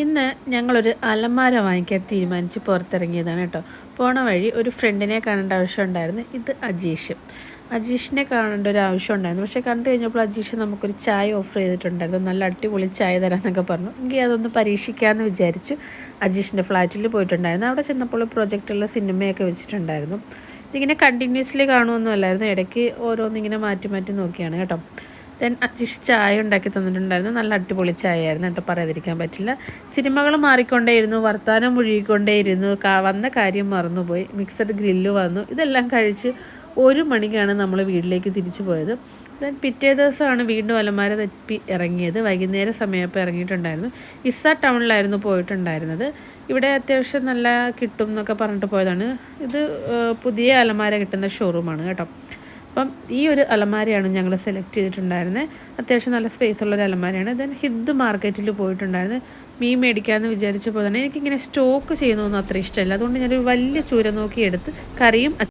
ഇന്ന് ഞങ്ങളൊരു അലമാര വാങ്ങിക്കാൻ തീരുമാനിച്ച് പുറത്തിറങ്ങിയതാണ് കേട്ടോ. പോണ വഴി ഒരു ഫ്രണ്ടിനെ കാണേണ്ട ആവശ്യമുണ്ടായിരുന്നു. ഇത് അജീഷിനെ കാണേണ്ട ഒരു ആവശ്യം ഉണ്ടായിരുന്നു. പക്ഷേ കണ്ടു കഴിഞ്ഞപ്പോൾ അജീഷ് നമുക്കൊരു ചായ ഓഫർ ചെയ്തിട്ടുണ്ടായിരുന്നു. നല്ല അടിപൊളി ചായ തരാമെന്നൊക്കെ പറഞ്ഞു. എങ്കിൽ അതൊന്ന് പരീക്ഷിക്കാമെന്ന് വിചാരിച്ചു അജീഷിൻ്റെ ഫ്ലാറ്റിൽ പോയിട്ടുണ്ടായിരുന്നു. അവിടെ ചെന്നപ്പോൾ പ്രൊജക്റ്റുള്ള സിനിമയൊക്കെ വെച്ചിട്ടുണ്ടായിരുന്നു. ഇതിങ്ങനെ കണ്ടിന്യൂസ്ലി കാണുമൊന്നും അല്ലായിരുന്നു. ഇടയ്ക്ക് ഓരോന്നിങ്ങനെ മാറ്റി മാറ്റി നോക്കിയാണ് കേട്ടോ. ദെൻ അജീഷ് ചായ ഉണ്ടാക്കി തന്നിട്ടുണ്ടായിരുന്നു. നല്ല അടിപൊളി ചായ ആയിരുന്നു കേട്ടോ, പറയാതിരിക്കാൻ പറ്റില്ല. സിനിമകൾ മാറിക്കൊണ്ടേയിരുന്നു, വർത്തമാനം മുഴുകിക്കൊണ്ടേയിരുന്നു, വന്ന കാര്യം മറന്നുപോയി. മിക്സഡ് ഗ്രില്ല് വന്നു. ഇതെല്ലാം കഴിച്ച് 1 മണിക്കാണ് നമ്മൾ വീട്ടിലേക്ക് തിരിച്ചു പോയത്. ദെൻ പിറ്റേ ദിവസമാണ് വീണ്ടും അലമാര തെപ്പി ഇറങ്ങിയത്. വൈകുന്നേരം സമയപ്പോൾ ഇറങ്ങിയിട്ടുണ്ടായിരുന്നു. ഇസ ടൗണിലായിരുന്നു പോയിട്ടുണ്ടായിരുന്നത്. ഇവിടെ അത്യാവശ്യം നല്ല കിട്ടും എന്നൊക്കെ പറഞ്ഞിട്ട് പോയതാണ്. ഇത് പുതിയ അലമാര കിട്ടുന്ന ഷോറൂമാണ് കേട്ടോ. അപ്പം ഈ ഒരു അലമാരയാണ് ഞങ്ങൾ സെലക്ട് ചെയ്തിട്ടുണ്ടായിരുന്നത്. അത്യാവശ്യം നല്ല സ്പേസ് ഉള്ളൊരു അലമാരയാണ്. ദെൻ ഹിദ് മാർക്കറ്റിൽ പോയിട്ടുണ്ടായിരുന്നു. മീൻ മേടിക്കാമെന്ന് വിചാരിച്ചപ്പോൾ തന്നെ എനിക്കിങ്ങനെ സ്റ്റോക്ക് ചെയ്യുന്നതൊന്നും അത്ര ഇഷ്ടമല്ല. അതുകൊണ്ട് ഞാനൊരു വലിയ ചൂര നോക്കി എടുത്ത് കറിയും